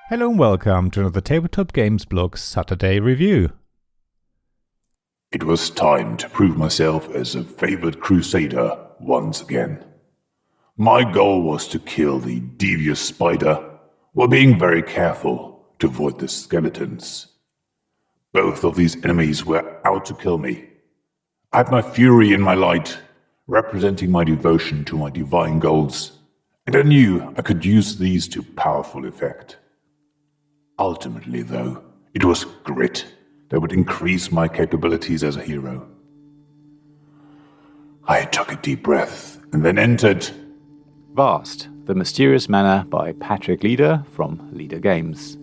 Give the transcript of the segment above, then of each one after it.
Hello and welcome to another Tabletop Games Blog Saturday review. It was time to prove myself as a favored crusader once again. My goal was to kill the devious spider while being very careful to avoid the skeletons. Both of these enemies were out to kill me. I had my fury and my light, representing my devotion to my divine goals, and I knew I could use these to powerful effect. Ultimately, though, it was grit that would increase my capabilities as a hero. I took a deep breath and then entered Vast, the Mysterious Manor by Patrick Leader from Leader Games.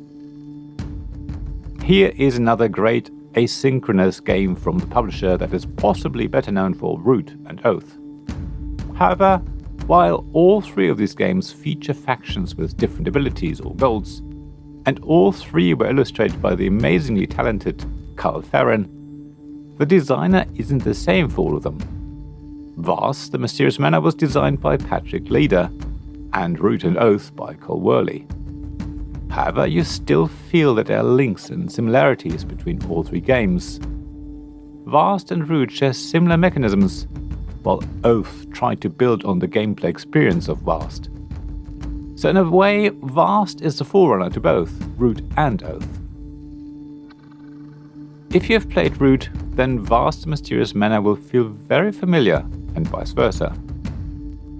Here is another great asynchronous game from the publisher that is possibly better known for Root and Oath. However, while all three of these games feature factions with different abilities or goals, and all three were illustrated by the amazingly talented Carl Farron, the designer isn't the same for all of them. Vast, the Mysterious Manor was designed by Patrick Leader, and Root and Oath by Cole Worley. However, you still feel that there are links and similarities between all three games. Vast and Root share similar mechanisms, while Oath tried to build on the gameplay experience of Vast. So in a way, Vast is the forerunner to both Root and Oath. If you have played Root, then Vast the Mysterious Manor will feel very familiar, and vice versa.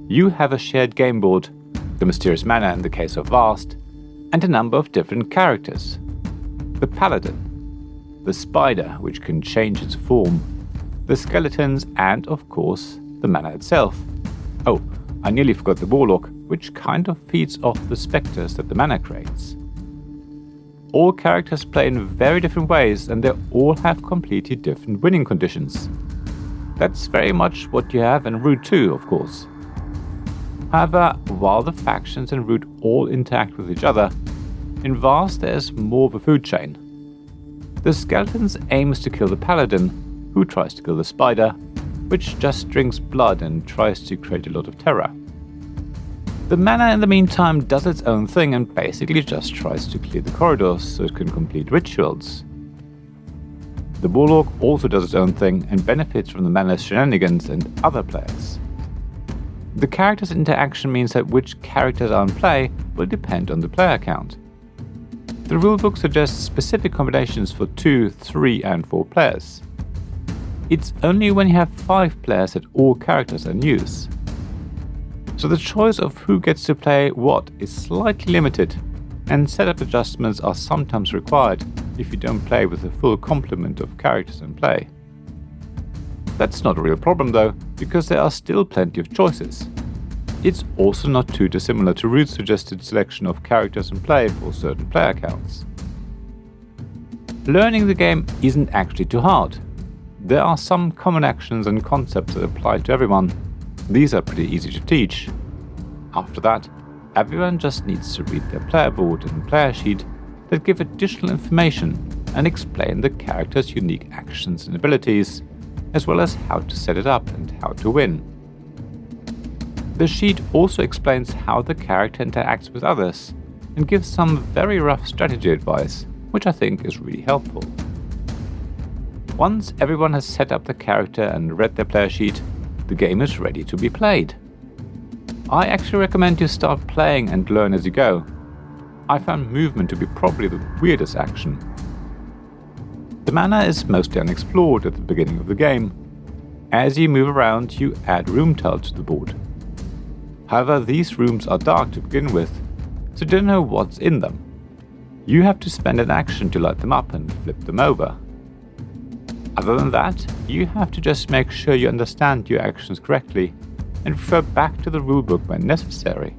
You have a shared game board, the Mysterious Manor in the case of Vast, and a number of different characters. The Paladin, the Spider, which can change its form, the Skeletons, and, of course, the Manor itself. Oh, I nearly forgot the Warlock, which kind of feeds off the spectres that the Manor creates. All characters play in very different ways, and they all have completely different winning conditions. That's very much what you have in Root 2, of course. However, while the factions in Root all interact with each other, in Vast there's more of a food chain. The Skeletons aims to kill the Paladin, who tries to kill the Spider, which just drinks blood and tries to create a lot of terror. The Manor in the meantime does its own thing and basically just tries to clear the corridors so it can complete rituals. The Warlock also does its own thing and benefits from the Manor's shenanigans and other players. The characters' interaction means that which characters are in play will depend on the player count. The rulebook suggests specific combinations for 2, 3 and 4 players. It's only when you have 5 players that all characters are in use. So the choice of who gets to play what is slightly limited, and setup adjustments are sometimes required if you don't play with a full complement of characters in play. That's not a real problem though, because there are still plenty of choices. It's also not too dissimilar to Root's suggested selection of characters in play for certain player counts. Learning the game isn't actually too hard. There are some common actions and concepts that apply to everyone. These are pretty easy to teach. After that, everyone just needs to read their player board and player sheet that give additional information and explain the character's unique actions and abilities, as well as how to set it up and how to win. The sheet also explains how the character interacts with others and gives some very rough strategy advice, which I think is really helpful. Once everyone has set up the character and read their player sheet, the game is ready to be played. I actually recommend you start playing and learn as you go. I found movement to be probably the weirdest action. The Manor is mostly unexplored at the beginning of the game. As you move around, you add room tiles to the board. However, these rooms are dark to begin with, so you don't know what's in them. You have to spend an action to light them up and flip them over. Other than that, you have to just make sure you understand your actions correctly and refer back to the rulebook when necessary.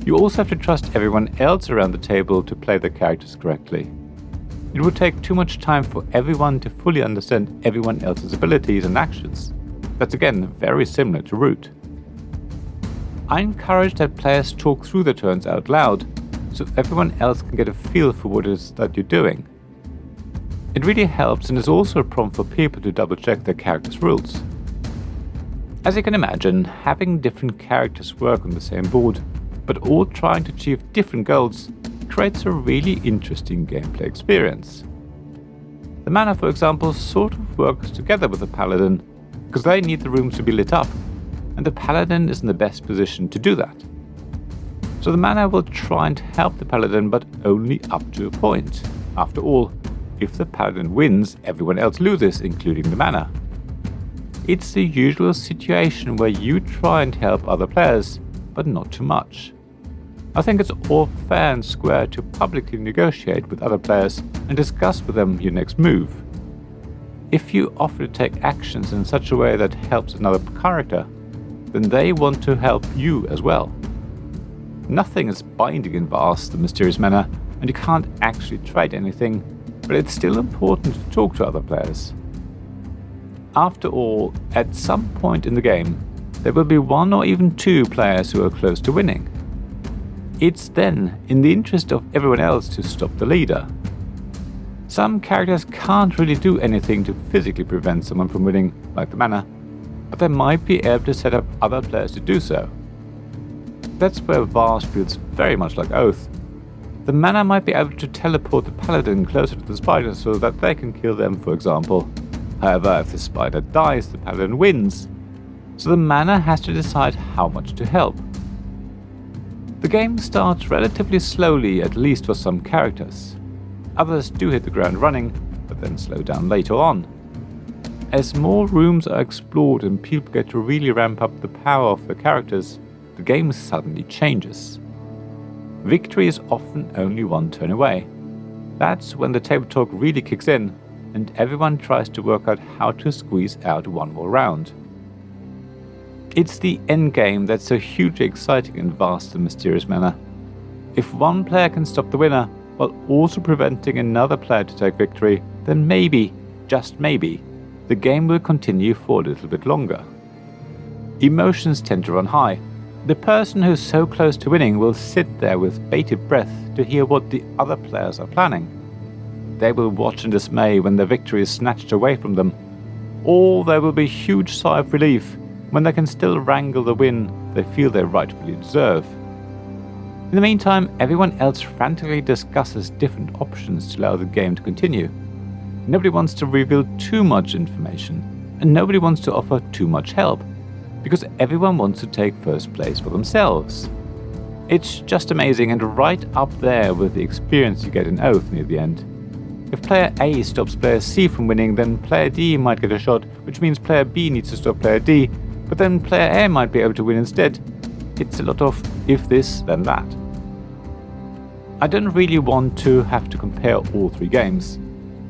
You also have to trust everyone else around the table to play the characters correctly. It would take too much time for everyone to fully understand everyone else's abilities and actions. That's again very similar to Root. I encourage that players talk through the turns out loud, so everyone else can get a feel for what it is that you're doing. It really helps and is also a prompt for people to double check their characters' rules. As you can imagine, having different characters work on the same board, but all trying to achieve different goals, creates a really interesting gameplay experience. The Manor, for example, sort of works together with the Paladin, because they need the rooms to be lit up, and the Paladin is in the best position to do that. So the Manor will try and help the Paladin, but only up to a point. After all, if the Paladin wins, everyone else loses, including the Manor. It's the usual situation where you try and help other players, but not too much. I think it's all fair and square to publicly negotiate with other players and discuss with them your next move. If you offer to take actions in such a way that helps another character, then they want to help you as well. Nothing is binding in Vast, the Mysterious Manor, and you can't actually trade anything, but it's still important to talk to other players. After all, at some point in the game, there will be one or even two players who are close to winning. It's then in the interest of everyone else to stop the leader. Some characters can't really do anything to physically prevent someone from winning, like the Manor, but they might be able to set up other players to do so. That's where Vast feels very much like Oath. The Manor might be able to teleport the Paladin closer to the spider so that they can kill them, for example. However, if the spider dies, the Paladin wins, so the Manor has to decide how much to help. The game starts relatively slowly, at least for some characters. Others do hit the ground running, but then slow down later on. As more rooms are explored and people get to really ramp up the power of their characters, the game suddenly changes. Victory is often only one turn away. That's when the table talk really kicks in, and everyone tries to work out how to squeeze out one more round. It's the endgame that's so hugely exciting in Vast and Mysterious Manor. If one player can stop the winner, while also preventing another player to take victory, then maybe, just maybe, the game will continue for a little bit longer. Emotions tend to run high. The person who's so close to winning will sit there with bated breath to hear what the other players are planning. They will watch in dismay when their victory is snatched away from them, or there will be a huge sigh of relief when they can still wrangle the win they feel they rightfully deserve. In the meantime, everyone else frantically discusses different options to allow the game to continue. Nobody wants to reveal too much information, and nobody wants to offer too much help, because everyone wants to take first place for themselves. It's just amazing and right up there with the experience you get in Oath near the end. If player A stops player C from winning, then player D might get a shot, which means player B needs to stop player D, but then player A might be able to win instead. It's a lot of if this, then that. I don't really want to have to compare all three games.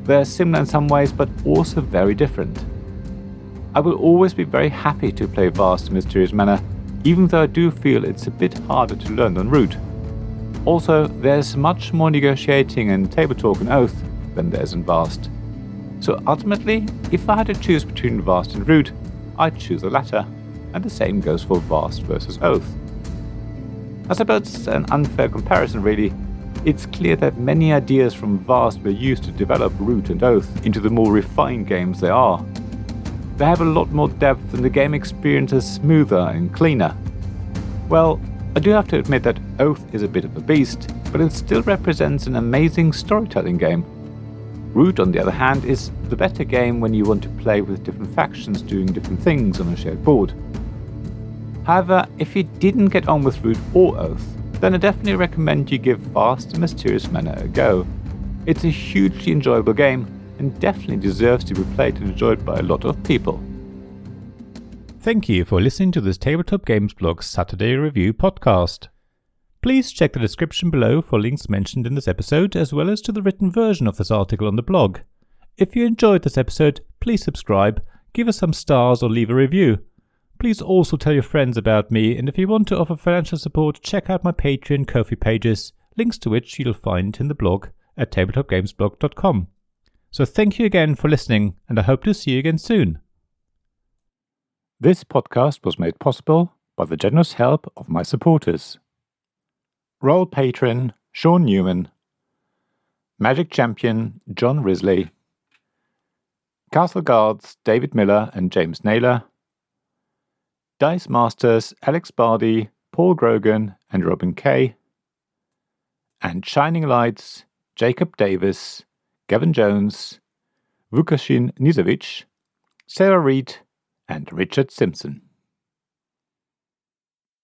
They're similar in some ways, but also very different. I will always be very happy to play Vast and Mysterious Manor, even though I do feel it's a bit harder to learn than Root. Also, there's much more negotiating and table talk in Oath than there is in Vast. So ultimately, if I had to choose between Vast and Root, I'd choose the latter, and the same goes for Vast versus Oath. I suppose it's an unfair comparison really. It's clear that many ideas from Vast were used to develop Root and Oath into the more refined games they are. They have a lot more depth and the game experience is smoother and cleaner. Well, I do have to admit that Oath is a bit of a beast, but it still represents an amazing storytelling game. Root, on the other hand, is the better game when you want to play with different factions doing different things on a shared board. However, if you didn't get on with Root or Oath, then I definitely recommend you give Vast and Mysterious Manor a go. It's a hugely enjoyable game and definitely deserves to be played and enjoyed by a lot of people. Thank you for listening to this Tabletop Games Blog Saturday Review podcast. Please check the description below for links mentioned in this episode, as well as to the written version of this article on the blog. If you enjoyed this episode, please subscribe, give us some stars or leave a review. Please also tell your friends about me, and if you want to offer financial support, check out my Patreon and Ko-fi pages, links to which you'll find in the blog at tabletopgamesblog.com. So thank you again for listening, and I hope to see you again soon. This podcast was made possible by the generous help of my supporters. Royal Patron Sean Newman, Magic Champion John Risley, Castle Guards David Miller and James Naylor, Dice Masters Alex Bardi, Paul Grogan and Robin Kay, and Shining Lights, Jacob Davis, Gavin Jones, Vukasin Nizovic, Sarah Reed, and Richard Simpson.